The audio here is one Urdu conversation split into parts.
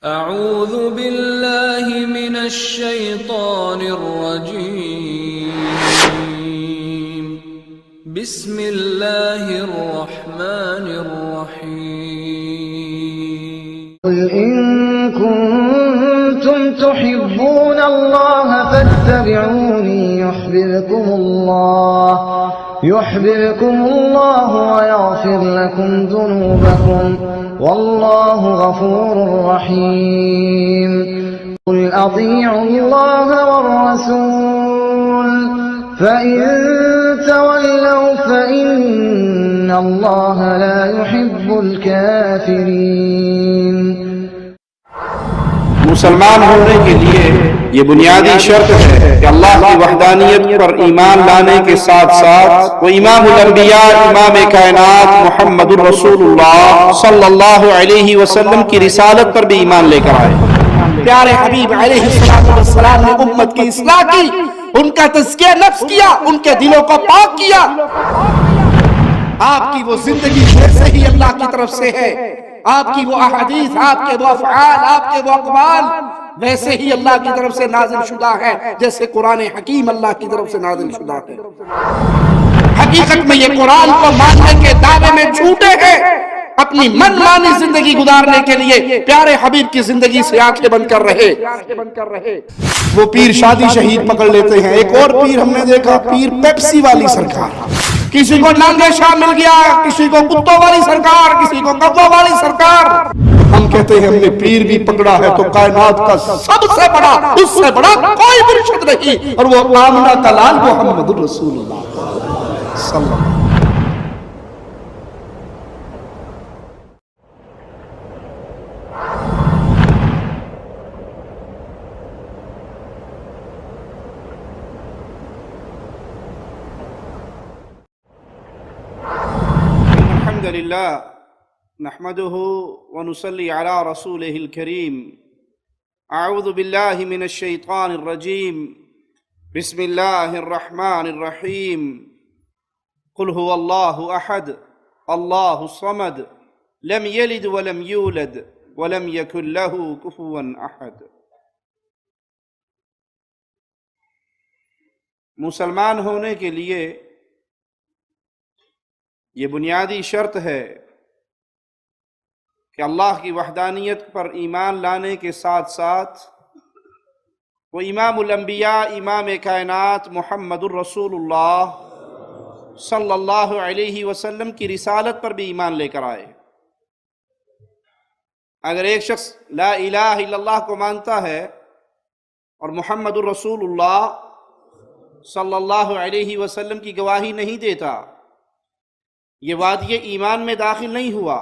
اعوذ باللہ من الشیطان الرجیم بسم اللہ الرحمن الرحیم قل إن كنتم تحبون الله فاتبعوني يحببكم الله ويغفر لكم ذنوبكم والله غفور رحيم قل أطيعوا الله والرسول فإن تولوا فإن الله لا يحب الكافرين. مسلمان ہونے کے لیے یہ بنیادی شرط ہے کہ اللہ کی وحدانیت پر ایمان لانے کے ساتھ ساتھ وہ امام الانبیاء امام کائنات محمد الرسول اللہ صلی اللہ علیہ وسلم کی رسالت پر بھی ایمان لے کر آئے. پیارے حبیب علیہ السلام نے امت کی اصلاح کی، ان کا تزکیہ نفس کیا، ان کے دلوں کو پاک کیا. آپ کی وہ زندگی جیسے ہی اللہ کی طرف سے ہے، آپ کی وہ احادیث، آپ کے وہ افعال، آپ کے وہ اقوال ویسے ہی اللہ کی طرف سے نازل شدہ ہے جیسے قرآن حکیم اللہ کی طرف سے نازل شدہ ہے. حقیقت میں یہ قرآن کو ماننے کے دعوے میں جھوٹے ہیں. اپنی من مانی زندگی گزارنے کے لیے پیارے حبیب کی زندگی سے آنکھیں بند کر رہے. وہ پیر شادی شہید پکڑ لیتے ہیں. ایک اور پیر ہم نے دیکھا، پیر پیپسی والی سرکار. کسی کو نانگے شاہ مل گیا، کسی کو کتوں والی سرکار، کسی کو کبوں والی سرکار. ہم کہتے ہیں ہم نے پیر بھی پکڑا ہے تو کائنات کا سب سے بڑا، اس سے بڑا کوئی مرشد نہیں، اور وہ آمنہ کا لال محمد الرسول اللہ صلی اللہ علیہ وسلم. الحمد للہ نحمده ونصلي على رسوله الكريم. اعوذ باللہ من الشیطان الرجیم. بسم اللہ الرحمن الرحیم. قل هو اللہ احد اللہ الصمد لم یلد ولم یولد ولم یکن له کفوا احد. مسلمان ہونے کے لیے یہ بنیادی شرط ہے کہ اللہ کی وحدانیت پر ایمان لانے کے ساتھ ساتھ وہ امام الانبیاء امام کائنات محمد الرسول اللہ صلی اللہ علیہ وسلم کی رسالت پر بھی ایمان لے کر آئے. اگر ایک شخص لا الہ الا اللہ کو مانتا ہے اور محمد الرسول اللہ صلی اللہ علیہ وسلم کی گواہی نہیں دیتا، یہ وادی ایمان میں داخل نہیں ہوا.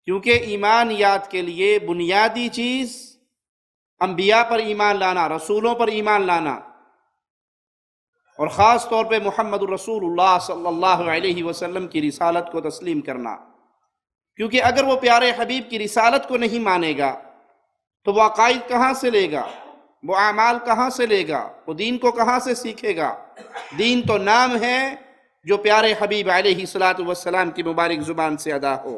کیونکہ ایمانیات کے لیے بنیادی چیز انبیاء پر ایمان لانا، رسولوں پر ایمان لانا، اور خاص طور پہ محمد الرسول اللہ صلی اللہ علیہ وسلم کی رسالت کو تسلیم کرنا. کیونکہ اگر وہ پیارے حبیب کی رسالت کو نہیں مانے گا تو وہ عقائد کہاں سے لے گا، وہ اعمال کہاں سے لے گا، وہ دین کو کہاں سے سیکھے گا. دین تو نام ہے جو پیارے حبیب علیہ السلام کی مبارک زبان سے ادا ہو.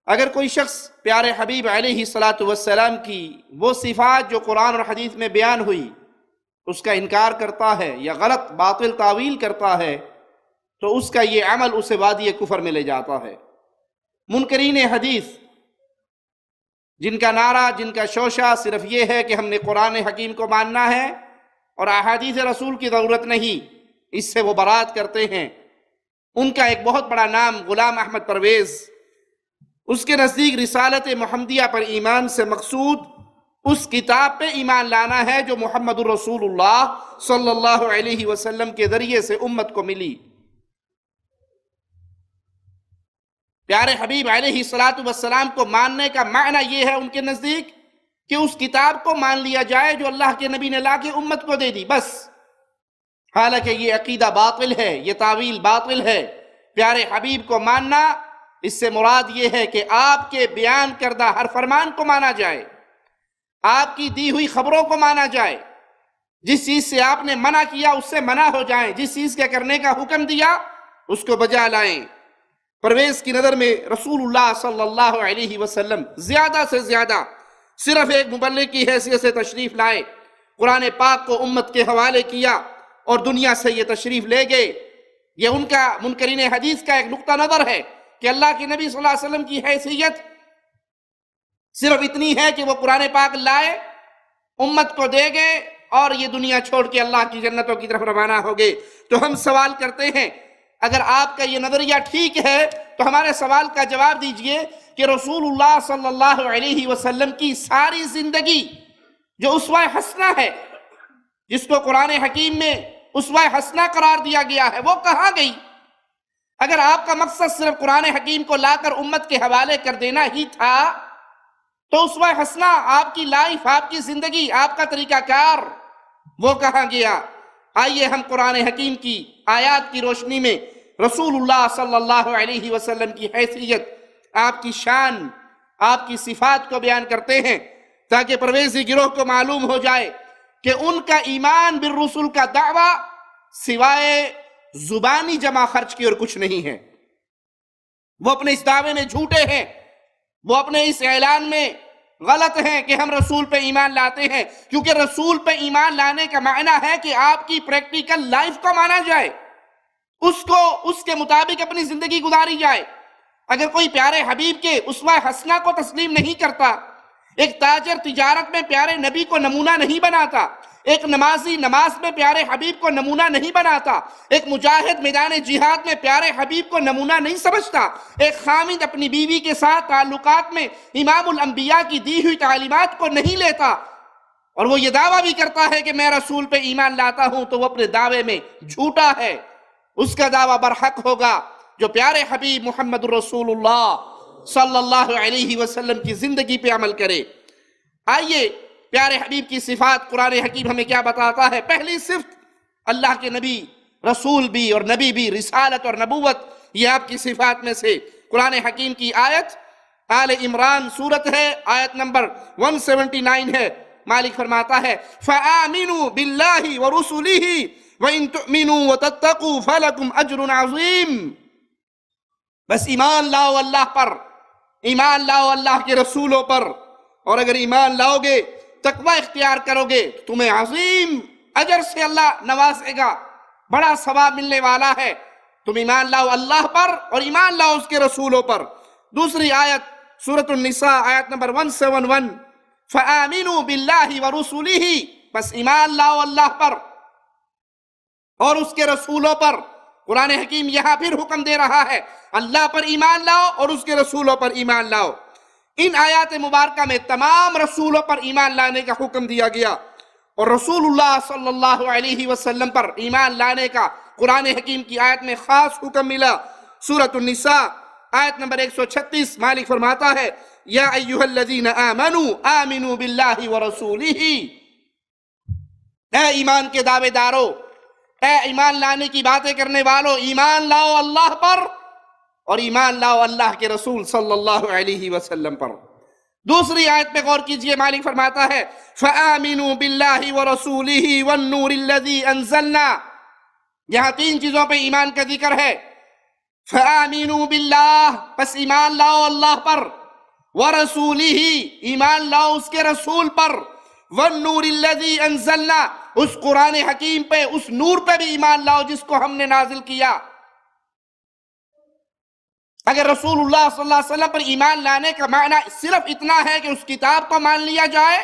اگر کوئی شخص پیارے حبیب علیہ السلام کی وہ صفات جو قرآن اور حدیث میں بیان ہوئی اس کا انکار کرتا ہے یا غلط باطل تعویل کرتا ہے تو اس کا یہ عمل اسے وادی کفر میں لے جاتا ہے. منکرین حدیث جن کا نعرہ، جن کا شوشہ صرف یہ ہے کہ ہم نے قرآن حکیم کو ماننا ہے اور احادیث رسول کی ضرورت نہیں، اس سے وہ برات کرتے ہیں. ان کا ایک بہت بڑا نام غلام احمد پرویز، اس کے نزدیک رسالت محمدیہ پر ایمان سے مقصود اس کتاب پہ ایمان لانا ہے جو محمد الرسول اللہ صلی اللہ علیہ وسلم کے ذریعے سے امت کو ملی. پیارے حبیب علیہ السلام کو ماننے کا معنی یہ ہے ان کے نزدیک کہ اس کتاب کو مان لیا جائے جو اللہ کے نبی نے لا کے امت کو دے دی، بس. حالانکہ یہ عقیدہ باطل ہے، یہ تعویل باطل ہے. پیارے حبیب کو ماننا، اس سے مراد یہ ہے کہ آپ کے بیان کردہ ہر فرمان کو مانا جائے، آپ کی دی ہوئی خبروں کو مانا جائے، جس چیز سے آپ نے منع کیا اس سے منع ہو جائیں، جس چیز کے کرنے کا حکم دیا اس کو بجا لائیں. پرویز کی نظر میں رسول اللہ صلی اللہ علیہ وسلم زیادہ سے زیادہ صرف ایک مبلغ کی حیثیت سے تشریف لائے، قرآن پاک کو امت کے حوالے کیا اور دنیا سے یہ تشریف لے گئے۔ یہ ان کا منکرین حدیث کا ایک نقطہ نظر ہے کہ اللہ کے نبی صلی اللہ علیہ وسلم کی حیثیت صرف اتنی ہے کہ وہ قرآن پاک لائے، امت کو دے گئے اور یہ دنیا چھوڑ کے اللہ کی جنتوں کی طرف روانہ ہو گئے۔ تو ہم سوال کرتے ہیں، اگر آپ کا یہ نظریہ ٹھیک ہے تو ہمارے سوال کا جواب دیجئے کہ رسول اللہ صلی اللہ علیہ وسلم کی ساری زندگی جو اسوہ حسنہ ہے، جس کو قرآن حکیم میں اسوہ حسنہ قرار دیا گیا ہے، وہ کہاں گئی؟ اگر آپ کا مقصد صرف قرآن حکیم کو لا کر امت کے حوالے کر دینا ہی تھا تو اسوہ حسنہ، آپ کی لائف، آپ کی زندگی، آپ کا طریقہ کار، وہ کہاں گیا؟ آئیے ہم قرآن حکیم کی آیات کی روشنی میں رسول اللہ صلی اللہ علیہ وسلم کی حیثیت، آپ کی شان، آپ کی صفات کو بیان کرتے ہیں تاکہ پرویزی گروہ کو معلوم ہو جائے کہ ان کا ایمان بالرسل کا دعویٰ سوائے زبانی جمع خرچ کی اور کچھ نہیں ہے۔ وہ اپنے اس دعوے میں جھوٹے ہیں، وہ اپنے اس اعلان میں غلط ہیں کہ ہم رسول پہ ایمان لاتے ہیں، کیونکہ رسول پہ ایمان لانے کا معنی ہے کہ آپ کی پریکٹیکل لائف کو مانا جائے، اس کے مطابق اپنی زندگی گزاری جائے۔ اگر کوئی پیارے حبیب کے اسوہ حسنہ کو تسلیم نہیں کرتا، ایک تاجر تجارت میں پیارے نبی کو نمونہ نہیں بناتا، ایک نمازی نماز میں پیارے حبیب کو نمونہ نہیں بناتا، ایک مجاہد میدان جہاد میں پیارے حبیب کو نمونہ نہیں سمجھتا، ایک خامد اپنی بیوی کے ساتھ تعلقات میں امام الانبیاء کی دی ہوئی تعلیمات کو نہیں لیتا، اور وہ یہ دعویٰ بھی کرتا ہے کہ میں رسول پہ ایمان لاتا ہوں، تو وہ اپنے دعوے میں جھوٹا ہے۔ اس کا دعویٰ برحق ہوگا جو پیارے حبیب محمد رسول اللہ صلی اللہ علیہ وسلم کی زندگی پہ عمل کرے۔ آئیے پیارے حبیب کی صفات قرآن حکیم ہمیں کیا بتاتا ہے۔ پہلی صفت، اللہ کے نبی رسول بھی اور نبی بھی، رسالت اور نبوت، یہ آپ کی صفات میں سے قرآن حکیم کی آیت آل عمران سورت ہے، آیت نمبر 179 ہے۔ مالک فرماتا ہے فَآمِنُوا بِاللَّهِ وَرُسُلِهِ وَإِن تُؤْمِنُوا وَتَتَّقُوا فَلَكُمْ أَجْرٌ عَظِيمٌ۔ بس ایمان لاؤ اللہ پر، ایمان لاؤ اللہ کے رسولوں پر، اور اگر ایمان لاؤ گے، تقوی اختیار کرو گے، تمہیں عظیم اجر سے اللہ نوازے گا، بڑا ثواب ملنے والا ہے۔ تم ایمان لاؤ اللہ پر اور ایمان لاؤ اس کے رسولوں پر۔ دوسری آیت سورۃ النساء آیت نمبر 171، فَآمِنُوا بِاللَّهِ وَرُسُلِهِ، بس ایمان لاؤ اللہ پر اور اس کے رسولوں پر۔ قرآن حکیم یہاں پھر حکم دے رہا ہے اللہ پر ایمان لاؤ اور اس کے رسولوں پر ایمان لاؤ۔ ان آیات مبارکہ میں تمام رسولوں پر ایمان لانے کا حکم دیا گیا، اور رسول اللہ صلی اللہ علیہ وسلم پر ایمان لانے کا قرآن حکیم کی آیت میں خاص حکم ملا۔ سورۃ النساء آیت نمبر 136، مالک فرماتا ہے یا ایھا الذین آمنوا آمنوا باللہ ورسولہ، اے ایمان کے دعوے دارو، اے ایمان لانے کی باتیں کرنے والو، ایمان لاؤ اللہ پر اور ایمان لاؤ اللہ کے رسول صلی اللہ علیہ وسلم پر۔ دوسری آیت پہ غور کیجئے، مالک فرماتا ہے فَآمِنُوا بِاللَّهِ وَرَسُولِهِ وَالنُّورِ الَّذِي أَنزَلْنَا، یہاں تین چیزوں پہ ایمان کا ذکر ہے۔ فَآمِنُوا بِاللَّهِ، پس ایمان لاؤ اللہ پر، وَرَسُولِهِ، ایمان لاؤ اس کے رسول پر، وَالنُّورِ الَّذِي أَنزَلْنَا، اس قرآن حکیم پہ، اس نور پہ بھی ایمان لاؤ جس کو ہم نے نازل کیا۔ اگر رسول اللہ صلی اللہ علیہ وسلم پر ایمان لانے کا معنی صرف اتنا ہے کہ اس کتاب کو مان لیا جائے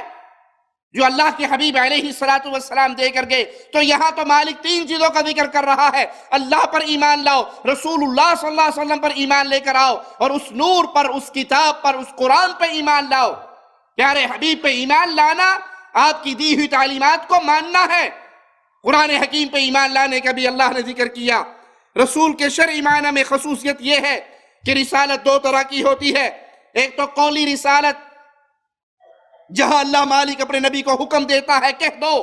جو اللہ کے حبیب علیہ السلام دے کر گئے، تو یہاں تو مالک تین چیزوں کا ذکر کر رہا ہے۔ اللہ پر ایمان لاؤ، رسول اللہ صلی اللہ علیہ وسلم پر ایمان لے کر آؤ، اور اس نور پر، اس کتاب پر، اس قرآن پہ ایمان لاؤ۔ پیارے حبیب پہ ایمان لانا آپ کی دی ہوئی تعلیمات کو ماننا ہے۔ قرآن حکیم پہ ایمان لانے کا بھی اللہ نے ذکر کیا۔ رسول کے شرعی معنی میں خصوصیت یہ ہے کہ رسالت دو طرح کی ہوتی ہے، ایک تو قولی رسالت، جہاں اللہ مالک اپنے نبی کو حکم دیتا ہے کہہ دو،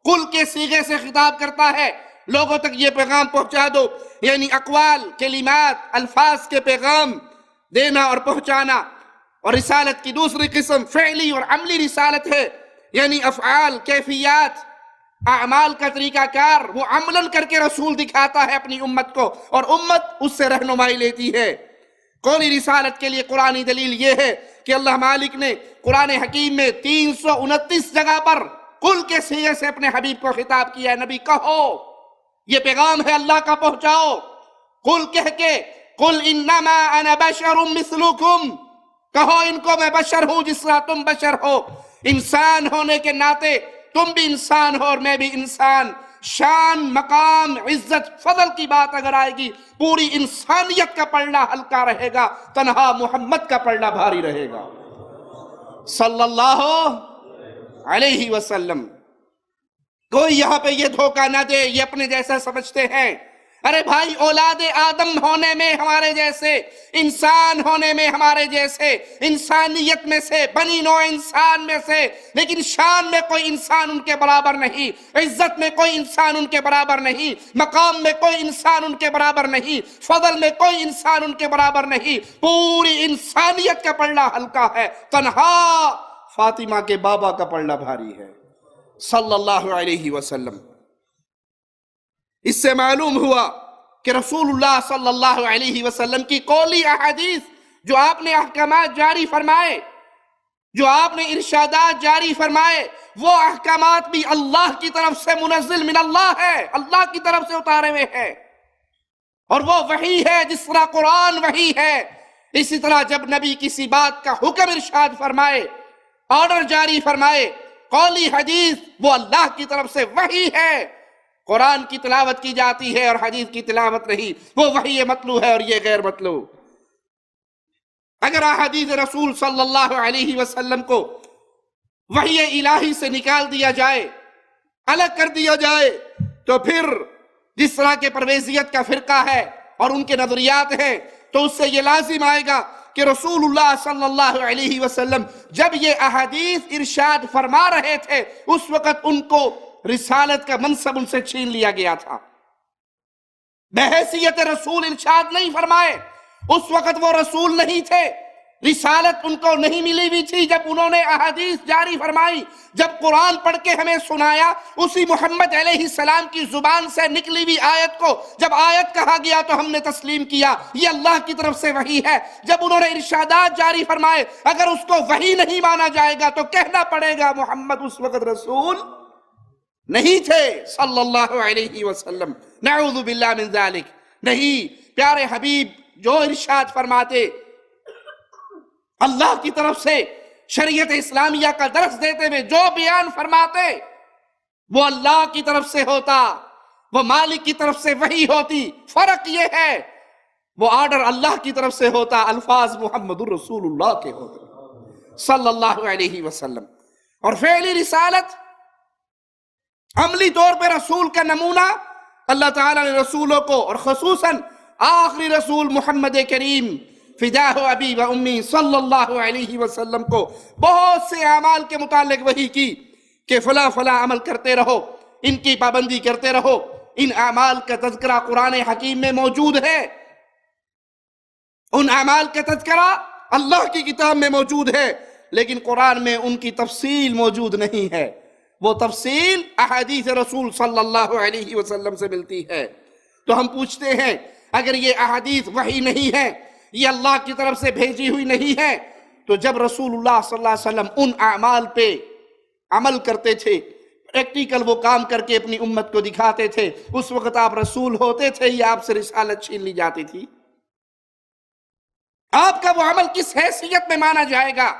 قل کے صیغے سے خطاب کرتا ہے، لوگوں تک یہ پیغام پہنچا دو، یعنی اقوال، کلمات، الفاظ کے پیغام دینا اور پہنچانا۔ اور رسالت کی دوسری قسم فعلی اور عملی رسالت ہے، یعنی افعال، کیفیات، اعمال کا طریقہ کار وہ عملاً کر کے رسول دکھاتا ہے اپنی امت کو، اور امت اس سے رہنمائی لیتی ہے۔ قولی رسالت کے لیے قرآنی دلیل یہ ہے کہ اللہ مالک نے قرآن حکیم میں 329 جگہ پر قل کے صیغے سے اپنے حبیب کو خطاب کیا ہے، نبی کہو، یہ پیغام ہے اللہ کا، پہنچاؤ۔ قل کہہ کے، قل انما انا بشر مثلکم، کہو ان کو میں بشر ہوں جس طرح تم بشر ہو، انسان ہونے کے ناطے تم بھی انسان ہو اور میں بھی انسان۔ شان، مقام، عزت، فضل کی بات اگر آئے گی پوری انسانیت کا پلڑا ہلکا رہے گا، تنہا محمد کا پلڑا بھاری رہے گا صلی اللہ علیہ وسلم۔ کوئی یہاں پہ یہ دھوکہ نہ دے، یہ اپنے جیسا سمجھتے ہیں۔ ارے بھائی، اولاد آدم ہونے میں ہمارے جیسے، انسان ہونے میں ہمارے جیسے، انسانیت میں سے، بنی نوع انسان میں سے، لیکن شان میں کوئی انسان ان کے برابر نہیں، عزت میں کوئی انسان ان کے برابر نہیں، مقام میں کوئی انسان ان کے برابر نہیں، فضل میں کوئی انسان ان کے برابر نہیں۔ پوری انسانیت کا پلڑا ہلکا ہے، تنہا فاطمہ کے بابا کا پلڑا بھاری ہے صلی اللہ علیہ وسلم۔ اس سے معلوم ہوا کہ رسول اللہ صلی اللہ علیہ وسلم کی قولی احادیث، جو آپ نے احکامات جاری فرمائے، جو آپ نے ارشادات جاری فرمائے، وہ احکامات بھی اللہ کی طرف سے منزل من اللہ ہے، اللہ کی طرف سے اتارے ہوئے ہیں، اور وہ وحی ہے جس طرح قرآن وحی ہے۔ اسی طرح جب نبی کسی بات کا حکم ارشاد فرمائے، آرڈر جاری فرمائے، قولی حدیث وہ اللہ کی طرف سے وحی ہے۔ قرآن کی تلاوت کی جاتی ہے اور حدیث کی تلاوت نہیں، وہ وحی مطلوع ہے اور یہ غیر مطلوع۔ اگر احادیث رسول صلی اللہ علیہ وسلم کو وحی الہی سے نکال دیا جائے، الگ کر دیا جائے، تو پھر جس طرح کے پرویزیت کا فرقہ ہے اور ان کے نظریات ہیں، تو اس سے یہ لازم آئے گا کہ رسول اللہ صلی اللہ علیہ وسلم جب یہ احادیث ارشاد فرما رہے تھے، اس وقت ان کو رسالت کا منصب ان سے چھین لیا گیا تھا، بحیثیت رسول ارشاد نہیں فرمائے، اس وقت وہ رسول نہیں تھے، رسالت ان کو نہیں ملی ہوئی تھی۔ جب انہوں نے احادیث جاری فرمائی، جب قرآن پڑھ کے ہمیں سنایا، اسی محمد علیہ السلام کی زبان سے نکلی ہوئی آیت کو جب آیت کہا گیا تو ہم نے تسلیم کیا، یہ اللہ کی طرف سے وحی ہے۔ جب انہوں نے ارشادات جاری فرمائے، اگر اس کو وحی نہیں مانا جائے گا تو کہنا پڑے گا محمد اس وقت رسول نہیں تھے صلی اللہ علیہ وسلم، نعوذ باللہ من ذالک۔ نہیں، پیارے حبیب جو ارشاد فرماتے، اللہ کی طرف سے شریعت اسلامیہ کا درس دیتے ہوئے جو بیان فرماتے، وہ اللہ کی طرف سے ہوتا، وہ مالک کی طرف سے وحی ہوتی۔ فرق یہ ہے، وہ آرڈر اللہ کی طرف سے ہوتا، الفاظ محمد الرسول اللہ کے ہوتے صلی اللہ علیہ وسلم۔ اور فعلی رسالت، عملی طور پہ رسول کا نمونہ اللہ تعالیٰ نے رسولوں کو، اور خصوصاً آخری رسول محمد کریم فداہ ابی و امی صلی اللہ علیہ وسلم کو بہت سے اعمال کے متعلق وحی کی کہ فلاں فلاں عمل کرتے رہو، ان کی پابندی کرتے رہو۔ ان اعمال کا تذکرہ قرآن حکیم میں موجود ہے، ان اعمال کا تذکرہ اللہ کی کتاب میں موجود ہے، لیکن قرآن میں ان کی تفصیل موجود نہیں ہے۔ وہ تفصیل احادیث رسول صلی اللہ علیہ وسلم سے ملتی ہے۔ تو ہم پوچھتے ہیں، اگر یہ احادیث وحی نہیں ہے، یہ اللہ کی طرف سے بھیجی ہوئی نہیں ہے، تو جب رسول اللہ صلی اللہ علیہ وسلم ان اعمال پہ عمل کرتے تھے، پریکٹیکل وہ کام کر کے اپنی امت کو دکھاتے تھے، اس وقت آپ رسول ہوتے تھے یا آپ سے رسالت چھین لی جاتی تھی؟ آپ کا وہ عمل کس حیثیت میں مانا جائے گا؟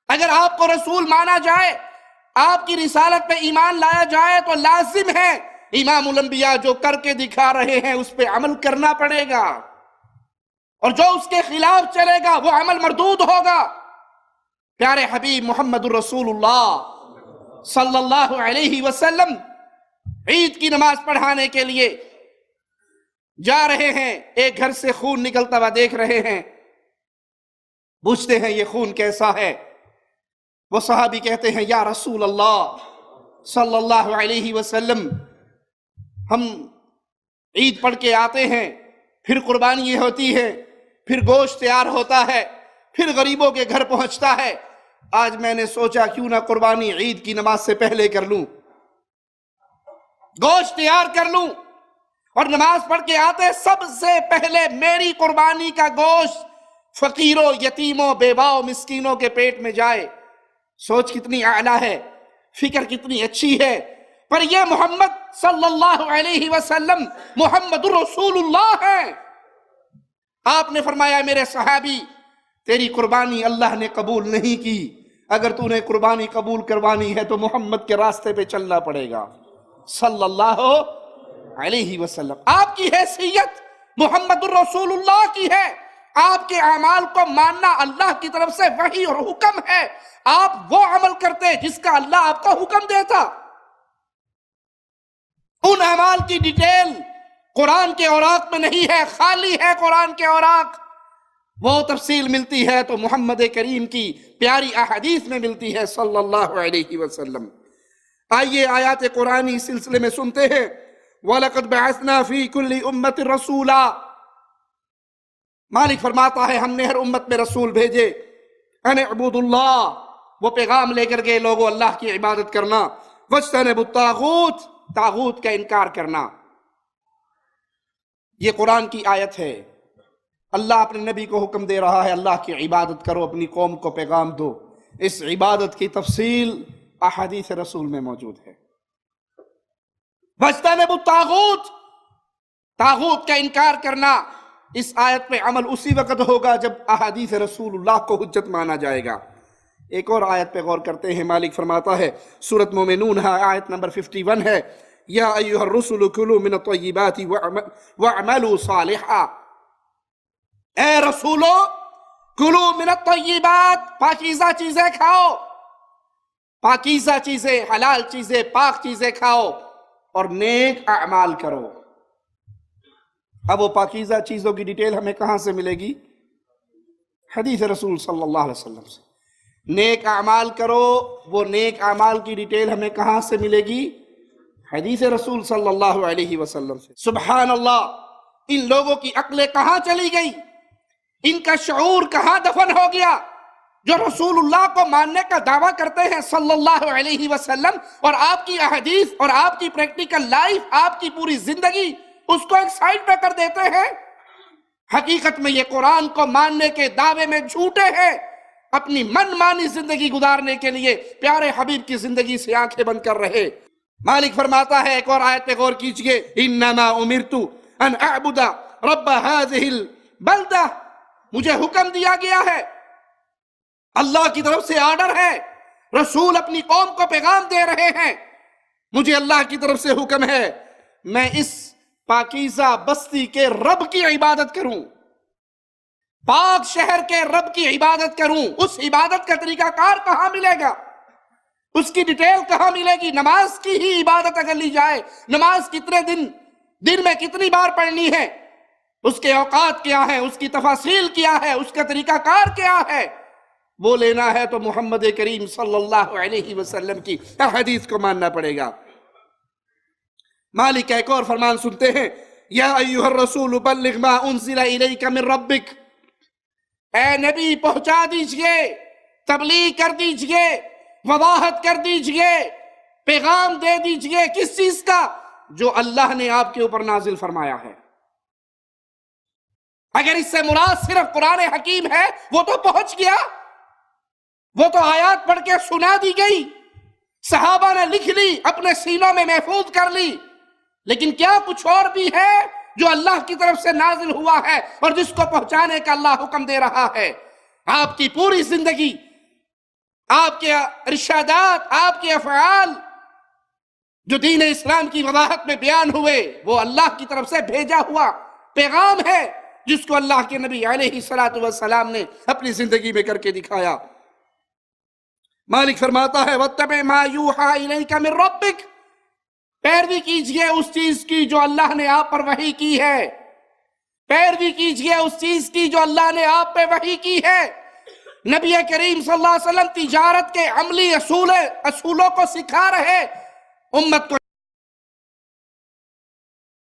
اگر آپ کو رسول مانا جائے، آپ کی رسالت پہ ایمان لایا جائے، تو لازم ہے امام الانبیاء جو کر کے دکھا رہے ہیں اس پہ عمل کرنا پڑے گا، اور جو اس کے خلاف چلے گا وہ عمل مردود ہوگا۔ پیارے حبیب محمد الرسول اللہ صلی اللہ علیہ وسلم عید کی نماز پڑھانے کے لیے جا رہے ہیں، ایک گھر سے خون نکلتا ہوا دیکھ رہے ہیں، پوچھتے ہیں یہ خون کیسا ہے؟ وہ صحابی کہتے ہیں یا رسول اللہ صلی اللہ علیہ وسلم، ہم عید پڑھ کے آتے ہیں، پھر قربانی ہوتی ہے، پھر گوشت تیار ہوتا ہے، پھر غریبوں کے گھر پہنچتا ہے، آج میں نے سوچا کیوں نہ قربانی عید کی نماز سے پہلے کر لوں، گوشت تیار کر لوں، اور نماز پڑھ کے آتے سب سے پہلے میری قربانی کا گوشت فقیروں، یتیموں، بیواؤں، مسکینوں کے پیٹ میں جائے۔ سوچ کتنی اعلیٰ ہے، فکر کتنی اچھی ہے۔ پر یہ محمد صلی اللہ علیہ وسلم محمد رسول اللہ ہیں۔ آپ نے فرمایا میرے صحابی تیری قربانی اللہ نے قبول نہیں کی، اگر تو نے قربانی قبول کروانی ہے تو محمد کے راستے پہ چلنا پڑے گا صلی اللہ علیہ وسلم۔ آپ کی حیثیت محمد الرسول اللہ کی ہے، آپ کے اعمال کو ماننا اللہ کی طرف سے وحی اور حکم ہے، آپ وہ عمل کرتے جس کا اللہ آپ کو حکم دیتا۔ ان اعمال کی ڈیٹیل قرآن کے اوراق میں نہیں ہے، خالی ہے قرآن کے اوراق، وہ تفصیل ملتی ہے تو محمد کریم کی پیاری احادیث میں ملتی ہے صلی اللہ علیہ وسلم۔ آئیے آیات قرآنی اس سلسلے میں سنتے ہیں۔ وَلَقَدْ بَعَثْنَا فِي كُلِّ أُمَّةٍ رَسُولًا، مالک فرماتا ہے ہم نے ہر امت میں رسول بھیجے، ان اعبدوا اللہ، وہ پیغام لے کر گئے لوگوں اللہ کی عبادت کرنا، واجتنبوا الطاغوت، طاغوت کا انکار کرنا۔ یہ قرآن کی آیت ہے، اللہ اپنے نبی کو حکم دے رہا ہے اللہ کی عبادت کرو، اپنی قوم کو پیغام دو۔ اس عبادت کی تفصیل احادیث رسول میں موجود ہے۔ واجتنبوا الطاغوت، طاغوت کا انکار کرنا۔ اس آیت پہ عمل اسی وقت ہوگا جب احادیث رسول اللہ کو حجت مانا جائے گا۔ ایک اور آیت پہ غور کرتے ہیں، مالک فرماتا ہے سورۃ مومنون آیت نمبر 51 ہے، یا ایھا الرسل کلوا من الطیبات واعملوا صالحا، اے رسولو کلوا من الطیبات، پاکیزہ چیزیں کھاؤ، پاکیزہ چیزیں، حلال چیزیں، پاک چیزیں کھاؤ اور نیک اعمال کرو۔ اب وہ پاکیزہ چیزوں کی ڈیٹیل ہمیں کہاں سے ملے گی؟ حدیث رسول صلی اللہ علیہ وسلم سے۔ نیک اعمال کرو، وہ نیک اعمال کی ڈیٹیل ہمیں کہاں سے ملے گی؟ حدیث رسول صلی اللہ علیہ وسلم سے۔ سبحان اللہ، ان لوگوں کی عقلیں کہاں چلی گئی، ان کا شعور کہاں دفن ہو گیا، جو رسول اللہ کو ماننے کا دعویٰ کرتے ہیں صلی اللہ علیہ وسلم، اور آپ کی احادیث اور آپ کی پریکٹیکل لائف، آپ کی پوری زندگی اس کو ایک سائڈ پہ کر دیتے ہیں۔ حقیقت میں یہ قرآن کو ماننے کے دعوے میں جھوٹے ہیں، اپنی من مانی زندگی گزارنے کے لیے پیارے حبیب کی زندگی سے آنکھیں بند کر رہے۔ مالک فرماتا ہے ایک اور آیت پہ غور کیجئے، انما امرت ان اعبد رب هذه البلدہ، مجھے حکم دیا گیا ہے، اللہ کی طرف سے آرڈر ہے، رسول اپنی قوم کو پیغام دے رہے ہیں، مجھے اللہ کی طرف سے حکم ہے میں اس پاکیزہ بستی کے رب کی عبادت کروں، پاک شہر کے رب کی عبادت کروں۔ اس عبادت کا طریقہ کار کہاں ملے گا، اس کی ڈیٹیل کہاں ملے گی؟ نماز کی ہی عبادت اگر لی جائے، نماز کتنے دن میں کتنی بار پڑھنی ہے، اس کے اوقات کیا ہیں، اس کی تفاصیل کیا ہے، اس کا طریقہ کار کیا ہے، وہ لینا ہے تو محمد کریم صلی اللہ علیہ وسلم کی احادیث کو ماننا پڑے گا۔ مالک ایک اور فرمان سنتے ہیں، یا ایھا الرسول بلغ ما انزل الیک من ربک، اے نبی پہنچا دیجئے، تبلیغ کر دیجئے، وضاحت کر دیجئے، پیغام دے دیجئے، کس چیز کا؟ جو اللہ نے آپ کے اوپر نازل فرمایا ہے۔ اگر اس سے مراد صرف قرآن حکیم ہے وہ تو پہنچ گیا، وہ تو آیات پڑھ کے سنا دی گئی، صحابہ نے لکھ لی، اپنے سینوں میں محفوظ کر لی، لیکن کیا کچھ اور بھی ہے جو اللہ کی طرف سے نازل ہوا ہے اور جس کو پہنچانے کا اللہ حکم دے رہا ہے؟ آپ کی پوری زندگی، آپ کے ارشادات، آپ کے افعال جو دین اسلام کی وضاحت میں بیان ہوئے، وہ اللہ کی طرف سے بھیجا ہوا پیغام ہے جس کو اللہ کے نبی علیہ السلام نے اپنی زندگی میں کر کے دکھایا۔ مالک فرماتا ہے وَاتَّبِعْ مَا يُوحَىٰ إِلَيْكَ مِن رَبِّكَ، پیروی کیجئے اس چیز کی جو اللہ نے آپ پر وحی کی ہے، پیروی کیجئے اس چیز کی جو اللہ نے آپ پہ وحی کی ہے۔ نبی کریم صلی اللہ علیہ وسلم تجارت کے عملی اصولوں کو سکھا رہے، امت کو